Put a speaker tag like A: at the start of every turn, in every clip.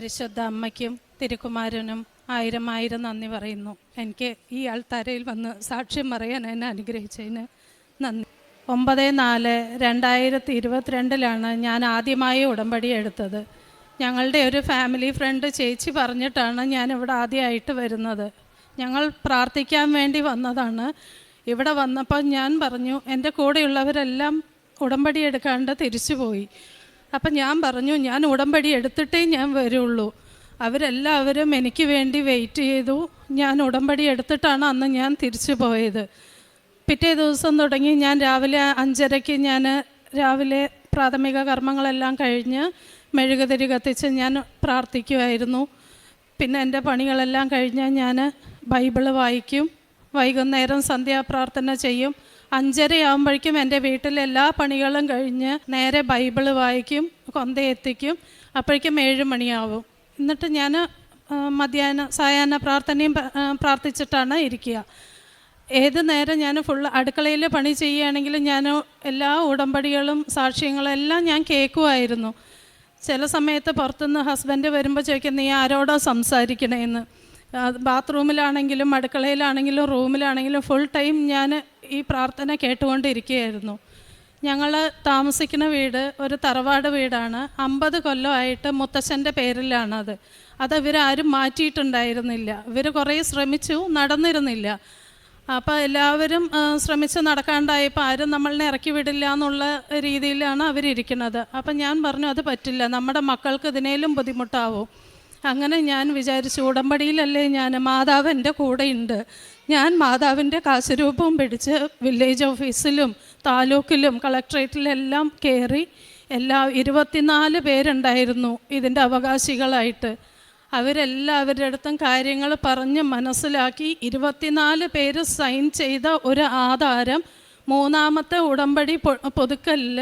A: പരിശുദ്ധ അമ്മയ്ക്കും തിരുക്കുമാരനും ആയിരം ആയിരം നന്ദി പറയുന്നു. എനിക്ക് ഈ ആൾത്താരയിൽ വന്ന് സാക്ഷ്യം പറയാൻ എന്നെ അനുഗ്രഹിച്ചതിന് നന്ദി. 9/4/2022 ഞാൻ ആദ്യമായി ഉടമ്പടി എടുത്തത്. ഞങ്ങളുടെ ഒരു ഫാമിലി ഫ്രണ്ട് ചേച്ചി പറഞ്ഞിട്ടാണ് ഞാനിവിടെ ആദ്യമായിട്ട് വരുന്നത്. ഞങ്ങൾ പ്രാർത്ഥിക്കാൻ വേണ്ടി വന്നതാണ്. ഇവിടെ വന്നപ്പോൾ ഞാൻ പറഞ്ഞു, എൻ്റെ കൂടെയുള്ളവരെല്ലാം ഉടമ്പടി എടുക്കാണ്ട് തിരിച്ചു പോയി. അപ്പം ഞാൻ പറഞ്ഞു, ഞാൻ ഉടമ്പടി എടുത്തിട്ടേ ഞാൻ വരുള്ളൂ. അവരെല്ലാവരും എനിക്ക് വേണ്ടി വെയിറ്റ് ചെയ്തു. ഞാൻ ഉടമ്പടി എടുത്തിട്ടാണ് അന്ന് ഞാൻ തിരിച്ചു പോയത്. പിറ്റേ ദിവസം തുടങ്ങി ഞാൻ രാവിലെ 5:30 ഞാൻ രാവിലെ പ്രാഥമിക കർമ്മങ്ങളെല്ലാം കഴിഞ്ഞ് മെഴുകുതിരി കത്തിച്ച് ഞാൻ പ്രാർത്ഥിക്കുമായിരുന്നു. പിന്നെ എൻ്റെ പണികളെല്ലാം കഴിഞ്ഞ് ഞാൻ ബൈബിള് വായിക്കും. വൈകുന്നേരം സന്ധ്യാപ്രാർത്ഥന ചെയ്യും. 5:30 ആകുമ്പോഴേക്കും എൻ്റെ വീട്ടിലെ എല്ലാ പണികളും കഴിഞ്ഞ് നേരെ ബൈബിള് വായിക്കും, കൊന്തയെത്തിക്കും. അപ്പോഴേക്കും 7 മണിയാവും. എന്നിട്ട് ഞാൻ സായാഹ്ന പ്രാർത്ഥനയും പ്രാർത്ഥിച്ചിട്ടാണ് ഇരിക്കുക. ഏത് നേരം ഞാൻ ഫുൾ അടുക്കളയിൽ പണി ചെയ്യുകയാണെങ്കിലും ഞാൻ എല്ലാ ഉടമ്പടികളും സാക്ഷ്യങ്ങളും എല്ലാം ഞാൻ കേൾക്കുമായിരുന്നു. ചില സമയത്ത് പുറത്തുനിന്ന് ഹസ്ബൻഡ് വരുമ്പോൾ ചോദിക്കും, നീ ആരോടോ സംസാരിക്കണേന്ന്. ബാത്റൂമിലാണെങ്കിലും അടുക്കളയിലാണെങ്കിലും റൂമിലാണെങ്കിലും ഫുൾ ടൈം ഞാൻ ഈ പ്രാർത്ഥന കേട്ടുകൊണ്ടിരിക്കുകയായിരുന്നു. ഞങ്ങൾ താമസിക്കുന്ന വീട് ഒരു തറവാട് വീടാണ്. 50 കൊല്ലമായിട്ട് മുത്തച്ഛൻ്റെ പേരിലാണത്. ഇവരാരും മാറ്റിയിട്ടുണ്ടായിരുന്നില്ല. ഇവർ കുറേ ശ്രമിച്ചു, നടന്നിരുന്നില്ല. അപ്പോൾ എല്ലാവരും ശ്രമിച്ച് നടക്കാണ്ടായപ്പോൾ ആരും നമ്മളെ ഇറക്കി വിടില്ല എന്നുള്ള രീതിയിലാണ് അവരിയ്ക്കുന്നത്. അപ്പം ഞാൻ പറഞ്ഞു, അത് പറ്റില്ല, നമ്മുടെ മക്കൾക്ക് ഇതിനേലും ബുദ്ധിമുട്ടാവും. അങ്ങനെ ഞാൻ വിചാരിച്ചു, ഉടമ്പടിയിലല്ലേ ഞാൻ, മാതാവ് എൻ്റെ കൂടെയുണ്ട്. ഞാൻ മാതാവിൻ്റെ കാശുരൂപവും പിടിച്ച് വില്ലേജ് ഓഫീസിലും താലൂക്കിലും കളക്ട്രേറ്റിലെല്ലാം കയറി. 24 പേരുണ്ടായിരുന്നു ഇതിൻ്റെ അവകാശികളായിട്ട്. അവരെല്ലാവരുടെ അടുത്തും കാര്യങ്ങൾ പറഞ്ഞ് മനസ്സിലാക്കി 24 പേര് സൈൻ ചെയ്ത ഒരു ആധാരം 3ാമത്തെ ഉടമ്പടി പുതുക്കലിൽ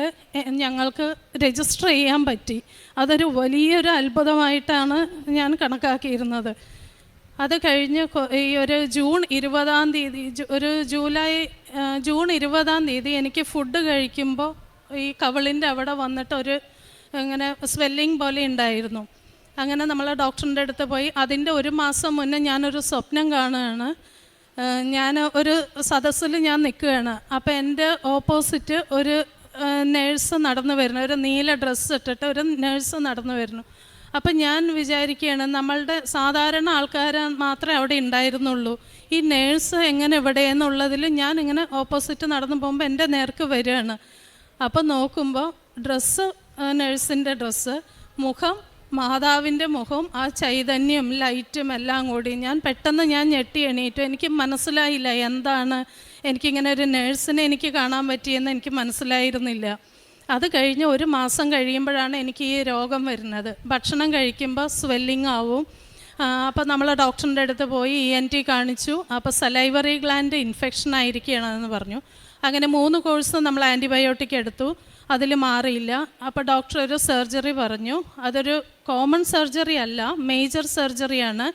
A: ഞങ്ങൾക്ക് രജിസ്റ്റർ ചെയ്യാൻ പറ്റി. അതൊരു വലിയൊരു അത്ഭുതമായിട്ടാണ് ഞാൻ കണക്കാക്കിയിരുന്നത്. അത് കഴിഞ്ഞ് ഈ ഒരു ജൂൺ 20-ാം തീയതി ജൂൺ 20-ാം തീയതി എനിക്ക് ഫുഡ് കഴിക്കുമ്പോൾ ഈ കവിളിൻ്റെ അവിടെ വന്നിട്ട് ഇങ്ങനെ സ്വെല്ലിങ് പോലെ ഉണ്ടായിരുന്നു. അങ്ങനെ നമ്മൾ ഡോക്ടറിൻ്റെ അടുത്ത് പോയി. അതിൻ്റെ 1 മാസം മുന്നേ ഞാനൊരു സ്വപ്നം കാണുകയാണ്. ഞാൻ ഒരു സദസ്സിൽ ഞാൻ നിൽക്കുകയാണ്. അപ്പോൾ എൻ്റെ ഓപ്പോസിറ്റ് ഒരു നേഴ്സ് നടന്നു വരുന്നു. ഒരു നീല ഡ്രസ്സ് ഇട്ടിട്ട് ഒരു നേഴ്സ് നടന്നു വരുന്നു. അപ്പം ഞാൻ വിചാരിക്കുകയാണ്, നമ്മളുടെ സാധാരണ ആൾക്കാർ മാത്രമേ അവിടെ ഉണ്ടായിരുന്നുള്ളൂ. ഈ നേഴ്സ് എങ്ങനെ എവിടെയെന്നുള്ളതിൽ ഞാനിങ്ങനെ ഓപ്പോസിറ്റ് നടന്നു പോകുമ്പോൾ എൻ്റെ നേർക്ക് വരികയാണ്. അപ്പോൾ നോക്കുമ്പോൾ ഡ്രസ്സ് നേഴ്സിൻ്റെ ഡ്രസ്സ്, മുഖം മാതാവിൻ്റെ മുഖം, ആ ചൈതന്യം ലൈറ്റും എല്ലാം കൂടി പെട്ടെന്ന് ഞെട്ടി എണീറ്റു. എനിക്ക് മനസ്സിലായില്ല എന്താണ് എനിക്കിങ്ങനെ ഒരു നേഴ്സിനെ എനിക്ക് കാണാൻ പറ്റിയെന്ന് എനിക്ക് മനസ്സിലായിരുന്നില്ല. അത് കഴിഞ്ഞ് 1 മാസം കഴിയുമ്പോഴാണ് എനിക്ക് ഈ രോഗം വരുന്നത്. ഭക്ഷണം കഴിക്കുമ്പോൾ സ്വെല്ലിങ് ആവും. അപ്പോൾ നമ്മൾ ഡോക്ടറിൻ്റെ അടുത്ത് പോയി ENT കാണിച്ചു. അപ്പോൾ സലൈവറി ഗ്ലാൻഡ് ഇൻഫെക്ഷൻ ആയിരിക്കുകയാണെന്ന് പറഞ്ഞു. അങ്ങനെ 3 കോഴ്സ് നമ്മൾ ആൻറ്റിബയോട്ടിക് എടുത്തു. അതിൽ മാറിയില്ല. അപ്പോൾ ഡോക്ടർ ഒരു സർജറി പറഞ്ഞു. അതൊരു കോമൺ സർജറി അല്ല, മേജർ സർജറിയാണ്.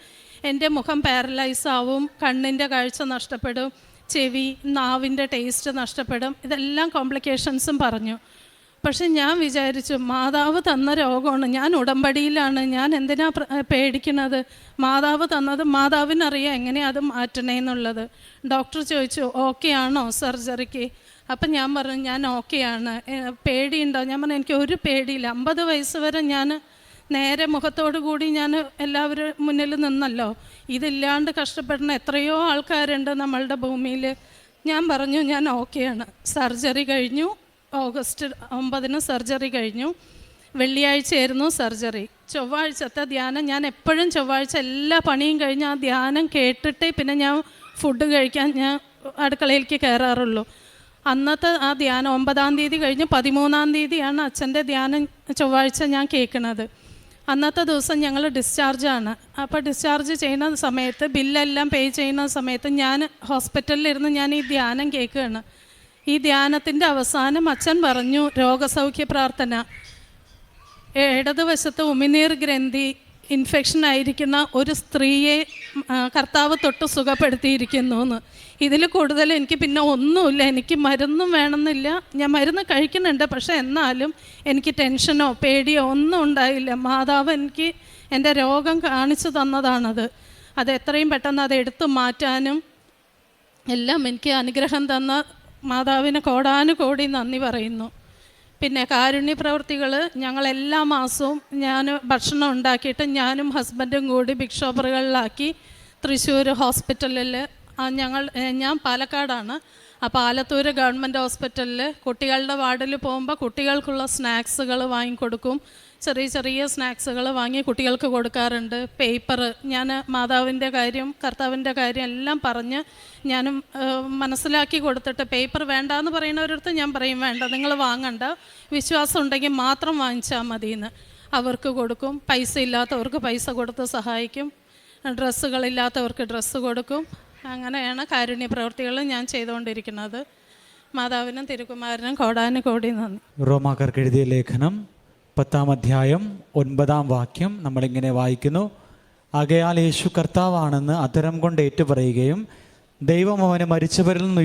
A: എൻ്റെ മുഖം പാരലൈസ് ആവും, കണ്ണിൻ്റെ കാഴ്ച നഷ്ടപ്പെടും, ചെവി, നാവിൻ്റെ ടേസ്റ്റ് നഷ്ടപ്പെടും. ഇതെല്ലാം കോംപ്ലിക്കേഷൻസും പറഞ്ഞു. പക്ഷെ ഞാൻ വിചാരിച്ചു, മാതാവ് തന്ന രോഗമാണ്, ഞാൻ ഉടമ്പടിയിലാണ്, ഞാൻ എന്തിനാ പേടിക്കുന്നത്? മാതാവ് തന്നത് മാതാവിനറിയാം എങ്ങനെയാണ് അത് മാറ്റണേന്നുള്ളത്. ഡോക്ടർ ചോദിച്ചു, ഓക്കെ ആണോ സർജറിക്ക്? അപ്പം ഞാൻ പറഞ്ഞു, ഞാൻ ഓക്കെയാണ്. പേടിയുണ്ടോ? ഞാൻ പറഞ്ഞു, എനിക്ക് ഒരു പേടിയില്ല. 50 വയസ്സ് വരെ ഞാൻ നേരെ മുഖത്തോടു കൂടി ഞാൻ എല്ലാവരും മുന്നിൽ നിന്നല്ലോ. ഇതില്ലാണ്ട് കഷ്ടപ്പെടുന്ന എത്രയോ ആൾക്കാരുണ്ട് നമ്മളുടെ ഭൂമിയിൽ. ഞാൻ പറഞ്ഞു, ഞാൻ ഓക്കെയാണ്. സർജറി കഴിഞ്ഞു. ഓഗസ്റ്റ് 9 സർജറി കഴിഞ്ഞു. വെള്ളിയാഴ്ചയായിരുന്നു സർജറി. ചൊവ്വാഴ്ചത്തെ ധ്യാനം, ഞാൻ എപ്പോഴും ചൊവ്വാഴ്ച എല്ലാ പണിയും കഴിഞ്ഞ് ആ ധ്യാനം കേട്ടിട്ടേ പിന്നെ ഞാൻ ഫുഡ് കഴിക്കാൻ ഞാൻ അടുക്കളയിലേക്ക് കയറാറുള്ളൂ. അന്നത്തെ ആ ധ്യാനം 9-ാം തീയതി കഴിഞ്ഞ് 13-ാം തീയതിയാണ് അച്ഛൻ്റെ ധ്യാനം ചൊവ്വാഴ്ച ഞാൻ കേൾക്കുന്നത്. അന്നത്തെ ദിവസം ഞങ്ങൾ ഡിസ്ചാർജാണ്. അപ്പോൾ ഡിസ്ചാർജ് ചെയ്യുന്ന സമയത്ത്, ബില്ലെല്ലാം പേ ചെയ്യുന്ന സമയത്ത് ഞാൻ ഹോസ്പിറ്റലിലിരുന്ന് ഞാൻ ഈ ധ്യാനം കേൾക്കുകയാണ്. ഈ ധ്യാനത്തിൻ്റെ അവസാനം അച്ഛൻ പറഞ്ഞു, രോഗസൗഖ്യ പ്രാർത്ഥന. ഇടതുവശത്ത് ഉമിനീർ ഗ്രന്ഥി ഇൻഫെക്ഷൻ ആയിരിക്കുന്ന ഒരു സ്ത്രീയെ കർത്താവ് തൊട്ട് സുഖപ്പെടുത്തിയിരിക്കുന്നു എന്ന്. ഇതിൽ കൂടുതൽ എനിക്ക് പിന്നെ ഒന്നുമില്ല. എനിക്ക് മരുന്നും വേണമെന്നില്ല. ഞാൻ മരുന്ന് കഴിക്കുന്നുണ്ട്, പക്ഷേ എന്നാലും എനിക്ക് ടെൻഷനോ പേടിയോ ഒന്നും ഉണ്ടായില്ല. മാതാവ് എനിക്ക് എൻ്റെ രോഗം കാണിച്ചു തന്നതാണത്. അത് എത്രയും പെട്ടെന്ന് അത് എടുത്തു മാറ്റാനും എല്ലാം എനിക്ക് അനുഗ്രഹം തന്ന മാതാവിന് കോടാനുകോടി നന്ദി പറയുന്നു. പിന്നെ കാരുണ്യ പ്രവൃത്തികൾ ഞങ്ങൾ എല്ലാ മാസവും ഞാൻ ഭക്ഷണം ഉണ്ടാക്കിയിട്ട് ഞാനും ഹസ്ബൻഡും കൂടി ബിഗ് ഷോപ്പറുകളിലാക്കി തൃശ്ശൂർ ഹോസ്പിറ്റലിൽ ഞാൻ പാലക്കാടാണ്. അപ്പോൾ ആലത്തൂർ ഗവൺമെൻറ് ഹോസ്പിറ്റലിൽ കുട്ടികളുടെ വാർഡിൽ പോകുമ്പോൾ കുട്ടികൾക്കുള്ള സ്നാക്സുകൾ വാങ്ങിക്കൊടുക്കും. ചെറിയ ചെറിയ സ്നാക്സുകൾ വാങ്ങി കുട്ടികൾക്ക് കൊടുക്കാറുണ്ട്. പേപ്പർ ഞാൻ മാതാവിൻ്റെ കാര്യം കർത്താവിൻ്റെ കാര്യം എല്ലാം പറഞ്ഞ് ഞാനും മനസ്സിലാക്കി കൊടുത്തിട്ട്, പേപ്പർ വേണ്ടാന്ന് പറയുന്നവരടുത്ത് ഞാൻ പറയും വേണ്ട, നിങ്ങൾ വാങ്ങണ്ട, വിശ്വാസം ഉണ്ടെങ്കിൽ മാത്രം വാങ്ങിച്ചാൽ മതിയെന്ന് അവർക്ക് കൊടുക്കും. പൈസ ഇല്ലാത്തവർക്ക് പൈസ കൊടുത്ത് സഹായിക്കും, ഡ്രസ്സുകളില്ലാത്തവർക്ക് ഡ്രസ്സ് കൊടുക്കും. അങ്ങനെയാണ് കാരുണ്യ പ്രവൃത്തികൾ ഞാൻ ചെയ്തുകൊണ്ടിരിക്കുന്നത്. മാതാവിനും തിരുക്കുമാരനും കോടാനുകോടി നന്ദി.
B: റോമാക്കാർക്ക് എഴുതിയ ലേഖനം 10-ാം അധ്യായം 9-ാം വാക്യം നമ്മളിങ്ങനെ വായിക്കുന്നു: ആകയാൽ യേശു കർത്താവാണെന്ന് അധരം കൊണ്ട് ഏറ്റുപറയുകയും ദൈവം അവനെ മരിച്ചവരിൽ നിന്ന്